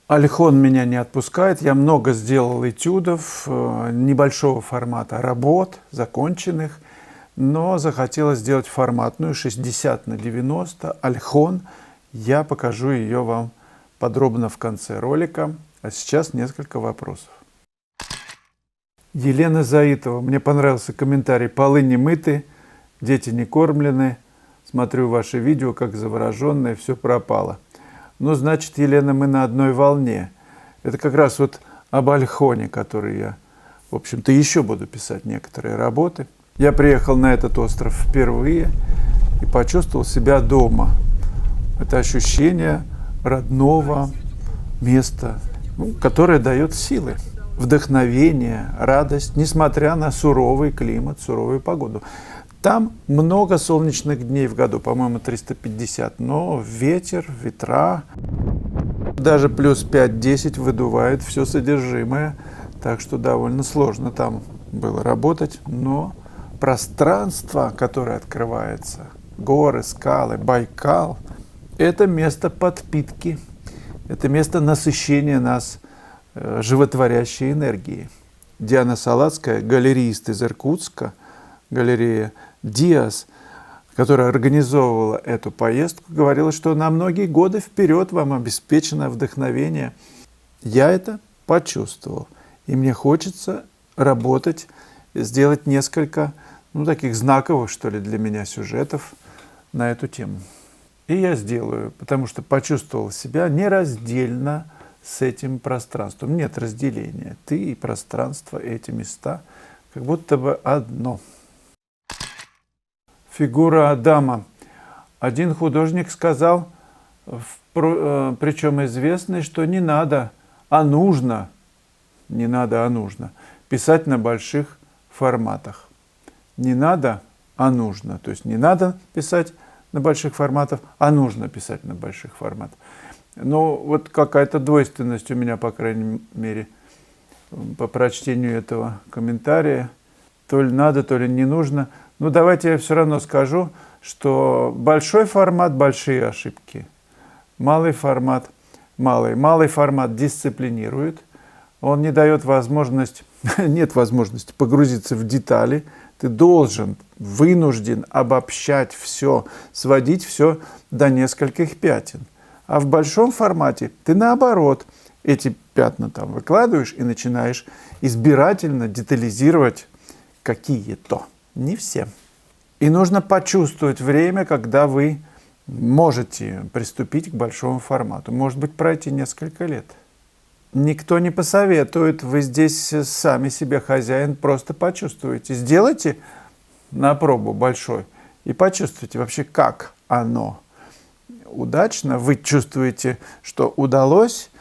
Альхон меня не отпускает. Я много сделал этюдов небольшого формата, работ законченных, но захотелось сделать форматную 60×90 Альхон. Я покажу ее вам подробно в конце ролика. А сейчас несколько вопросов. Елена Заитова. Мне понравился комментарий. Полы не мыты, дети не кормлены. Смотрю ваши видео, как завороженные, все пропало. Ну, значит, Елена, мы на одной волне. Это как раз вот об Альхоне, который я, в общем-то, еще буду писать некоторые работы. Я приехал на этот остров впервые и почувствовал себя дома. Это ощущение родного места, которое дает силы, вдохновение, радость, несмотря на суровый климат, суровую погоду. Там много солнечных дней в году, по-моему, 350, но ветер, ветра, даже плюс 5-10 выдувает все содержимое, так что довольно сложно там было работать, но пространство, которое открывается, горы, скалы, Байкал, это место подпитки, это место насыщения нас животворящей энергией. Диана Салацкая, галерист из Иркутска, галерея Диас, которая организовывала эту поездку, говорила, что на многие годы вперед вам обеспечено вдохновение. Я это почувствовал. И мне хочется работать, сделать несколько, таких знаковых, что ли, для меня сюжетов на эту тему. И я сделаю, потому что почувствовал себя нераздельно с этим пространством. Нет разделения. Ты и пространство, эти места, как будто бы одно. Фигура Адама. Один художник сказал, причем известный, что не надо, а нужно, не надо, а нужно писать на больших форматах. Не надо, а нужно. То есть не надо писать на больших форматах, а нужно писать на больших форматах. Но вот какая-то двойственность у меня, по крайней мере, по прочтению этого комментария. То ли надо, то ли не нужно. Но давайте я все равно скажу, что большой формат – большие ошибки. Малый формат – малый. Малый формат дисциплинирует. Он не дает возможность, нет возможности погрузиться в детали. Ты должен, вынужден обобщать все, сводить все до нескольких пятен. А в большом формате ты наоборот эти пятна там выкладываешь и начинаешь избирательно детализировать какие-то. Не все. И нужно почувствовать время, когда вы можете приступить к большому формату. Может быть, пройти несколько лет. Никто не посоветует, вы здесь сами себе хозяин, просто почувствуете. Сделайте на пробу большой и почувствуйте вообще, как оно. Удачно вы чувствуете, что удалось,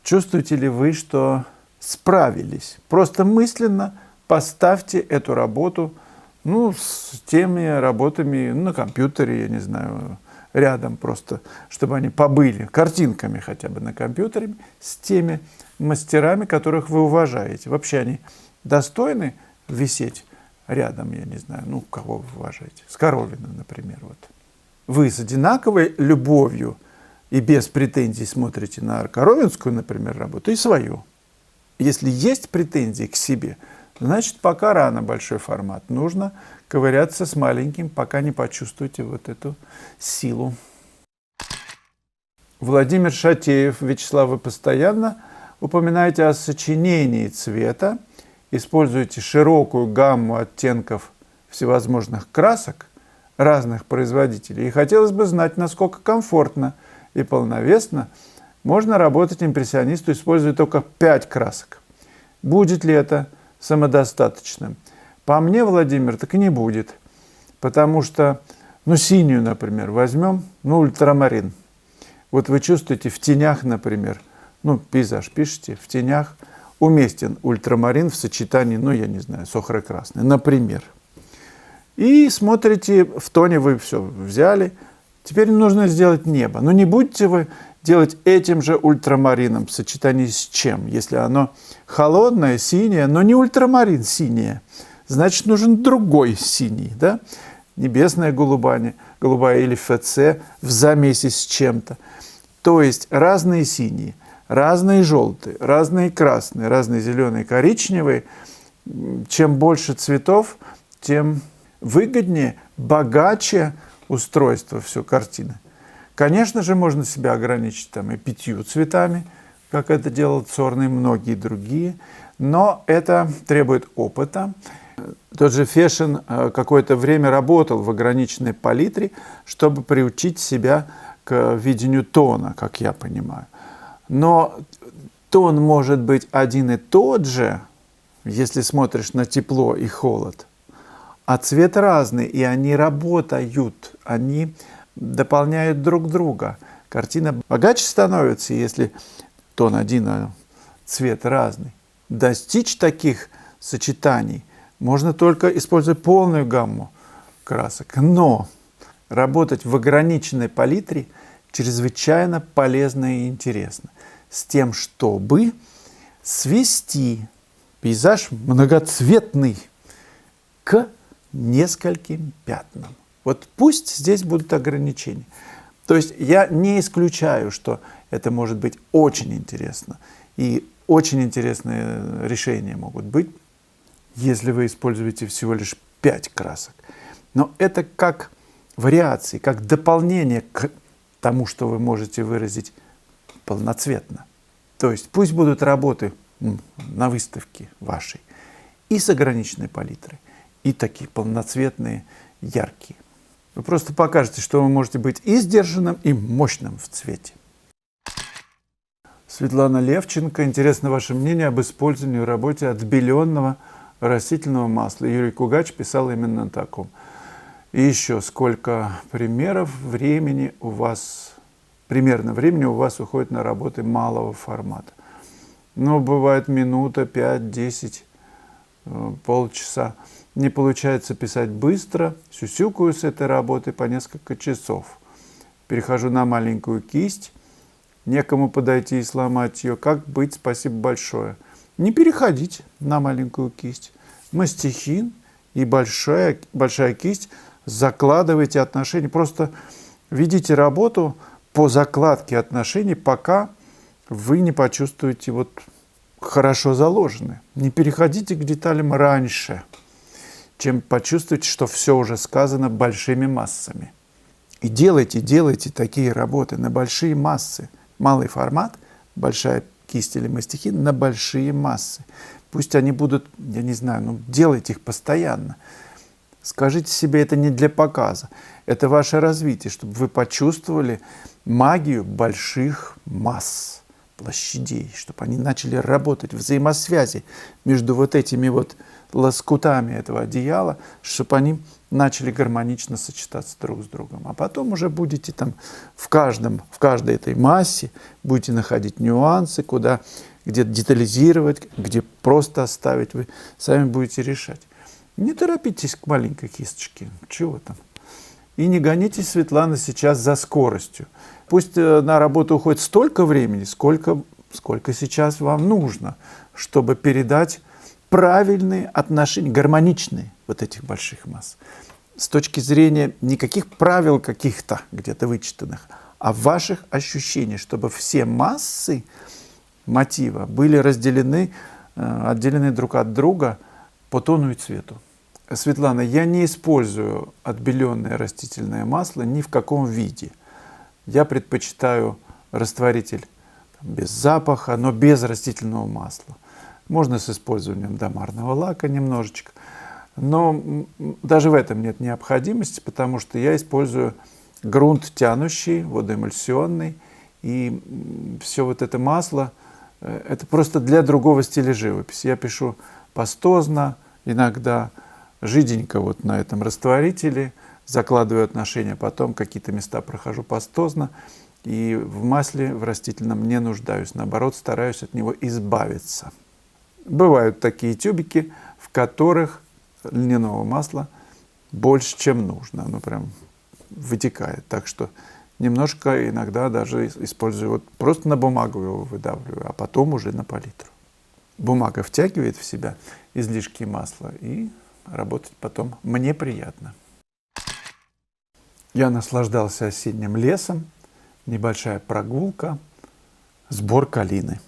чувствуете ли вы, что справились. Просто мысленно поставьте эту работу с теми работами на компьютере, я не знаю, рядом просто, чтобы они побыли картинками хотя бы на компьютере с теми мастерами, которых вы уважаете. Вообще они достойны висеть рядом, я не знаю, кого вы уважаете. С Коровиным, например. Вот. Вы с одинаковой любовью и без претензий смотрите на Коровинскую, например, работу и свою. Если есть претензии к себе, значит, пока рано большой формат. Нужно ковыряться с маленьким, пока не почувствуете вот эту силу. Владимир Шатеев. Вячеслав, вы постоянно упоминаете о сочинении цвета, используете широкую гамму оттенков всевозможных красок разных производителей. И хотелось бы знать, насколько комфортно и полновесно можно работать импрессионисту, используя только 5 красок. Будет ли это самодостаточным? По мне, Владимир, так и не будет. Потому что, синюю, например, возьмем, ультрамарин. Вот вы чувствуете в тенях, например, пейзаж пишете, в тенях уместен ультрамарин в сочетании, я не знаю, с охро-красной, например. И смотрите, в тоне вы все взяли, теперь нужно сделать небо. Но не будете вы делать этим же ультрамарином в сочетании с чем? Если оно холодное, синее, но не ультрамарин синее, значит, нужен другой синий, да? Небесная голубая или ФЦ в замесе с чем-то. То есть разные синие, разные желтые, разные красные, разные зеленые, коричневые. Чем больше цветов, тем выгоднее, богаче устройство все картины. Конечно же, можно себя ограничить там и 5 цветами, как это делал Цорн и многие другие, но это требует опыта. Тот же Фешен какое-то время работал в ограниченной палитре, чтобы приучить себя к видению тона, как я понимаю. Но тон может быть один и тот же, если смотришь на тепло и холод, а цвет разный, и они работают, они дополняют друг друга. Картина богаче становится, если тон один, а цвет разный. Достичь таких сочетаний можно только используя полную гамму красок. Но работать в ограниченной палитре чрезвычайно полезно и интересно. С тем, чтобы свести пейзаж многоцветный к нескольким пятнам. Вот пусть здесь будут ограничения. То есть я не исключаю, что это может быть очень интересно. И очень интересные решения могут быть, если вы используете всего лишь 5 красок. Но это как вариации, как дополнение к тому, что вы можете выразить полноцветно. То есть пусть будут работы на выставке вашей и с ограниченной палитрой, и такие полноцветные, яркие. Вы просто покажете, что вы можете быть и сдержанным, и мощным в цвете. Светлана Левченко. Интересно ваше мнение об использовании в работе отбеленного растительного масла. Юрий Кугач писал именно на таком. И еще сколько примерно времени у вас уходит на работы малого формата. Ну, бывает минута, 5, 10, полчаса. Не получается писать быстро, сюсюкаю с этой работы по несколько часов. Перехожу на маленькую кисть, некому подойти и сломать ее. Как быть? Спасибо большое. Не переходите на маленькую кисть. Мастихин и большая кисть, закладывайте отношения. Просто ведите работу по закладке отношений, пока вы не почувствуете хорошо заложены. Не переходите к деталям раньше, чем почувствуете, что все уже сказано большими массами. И делайте такие работы на большие массы. Малый формат, большая кисть или мастихин на большие массы. Пусть они будут, я не знаю, делайте их постоянно. Скажите себе, это не для показа, это ваше развитие, чтобы вы почувствовали магию больших масс, площадей, чтобы они начали работать, взаимосвязи между этими лоскутами этого одеяла, чтобы они начали гармонично сочетаться друг с другом. А потом уже будете в каждой этой массе будете находить нюансы, где детализировать, где просто оставить, вы сами будете решать. Не торопитесь к маленькой кисточке, чего там. И не гонитесь, Светлана, сейчас за скоростью. Пусть на работу уходит столько времени, сколько сейчас вам нужно, чтобы передать правильные отношения, гармоничные этих больших масс. С точки зрения никаких правил каких-то где-то вычитанных, а ваших ощущений, чтобы все массы мотива были разделены, отделены друг от друга по тону и цвету. Светлана, я не использую отбеленное растительное масло ни в каком виде. Я предпочитаю растворитель без запаха, но без растительного масла. Можно с использованием домарного лака немножечко. Но даже в этом нет необходимости, потому что я использую грунт тянущий, водоэмульсионный. И все это масло, это просто для другого стиля живописи. Я пишу пастозно, иногда жиденько на этом растворителе, закладываю отношения, потом какие-то места прохожу пастозно. И в масле, в растительном не нуждаюсь. Наоборот, стараюсь от него избавиться. Бывают такие тюбики, в которых льняного масла больше, чем нужно. Оно прям вытекает. Так что немножко иногда даже использую, просто на бумагу его выдавливаю, а потом уже на палитру. Бумага втягивает в себя излишки масла, и работать потом мне приятно. Я наслаждался осенним лесом. Небольшая прогулка. Сбор калины.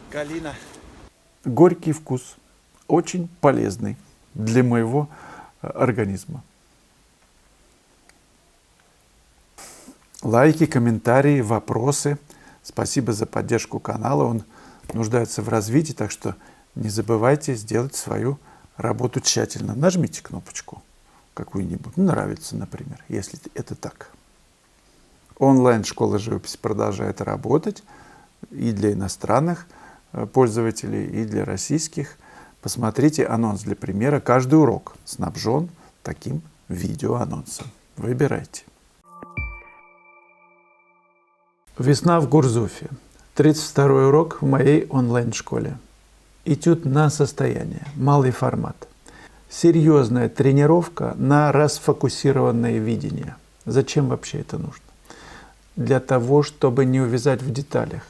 Калина. Горький вкус. Очень полезный для моего организма. Лайки, комментарии, вопросы. Спасибо за поддержку канала. Он нуждается в развитии, так что не забывайте сделать свою работу тщательно. Нажмите кнопочку какую-нибудь. Нравится, например, если это так. Онлайн-школа живописи продолжает работать и для иностранных пользователей, и для российских. Посмотрите анонс для примера. Каждый урок снабжен таким видеоанонсом. Выбирайте. Весна в Гурзуфе. 32-й урок в моей онлайн-школе. Этюд на состояние. Малый формат. Серьезная тренировка на расфокусированное видение. Зачем вообще это нужно? Для того, чтобы не увязать в деталях.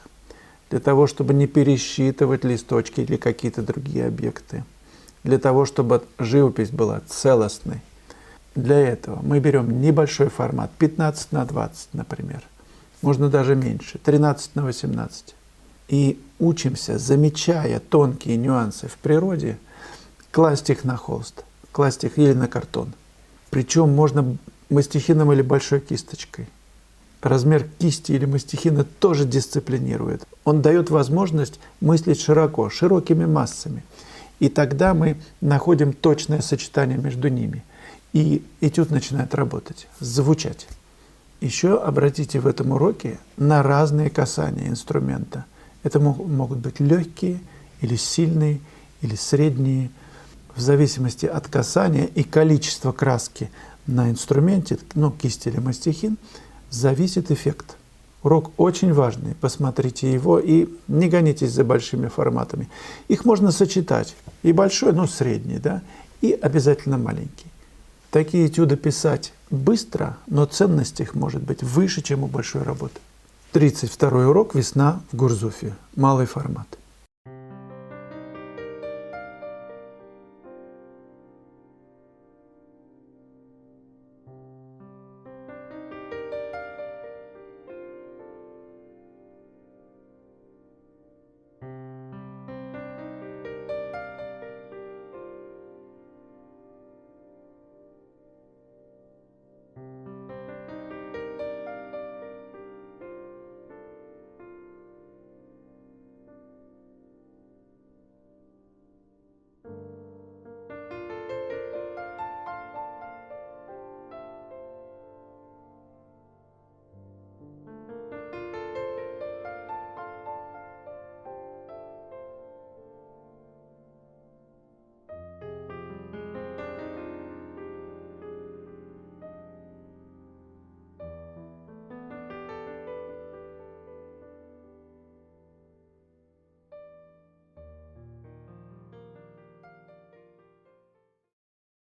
Для того, чтобы не пересчитывать листочки или какие-то другие объекты. Для того, чтобы живопись была целостной. Для этого мы берем небольшой формат, 15 на 20, например. Можно даже меньше, 13 на 18. И учимся, замечая тонкие нюансы в природе, класть их на холст, класть их или на картон. Причем можно мастихином или большой кисточкой. Размер кисти или мастихина тоже дисциплинирует. Он дает возможность мыслить широко, широкими массами. И тогда мы находим точное сочетание между ними. И этюд начинает работать, звучать. Еще обратите в этом уроке на разные касания инструмента. Это могут быть легкие, или сильные, или средние. В зависимости от касания и количества краски на инструменте, кисть или мастихин, зависит эффект. Урок очень важный, посмотрите его и не гонитесь за большими форматами. Их можно сочетать, и большой, средний, и обязательно маленький. Такие этюды писать быстро, но ценность их может быть выше, чем у большой работы. 32-й урок «Весна в Гурзуфе». Малый формат.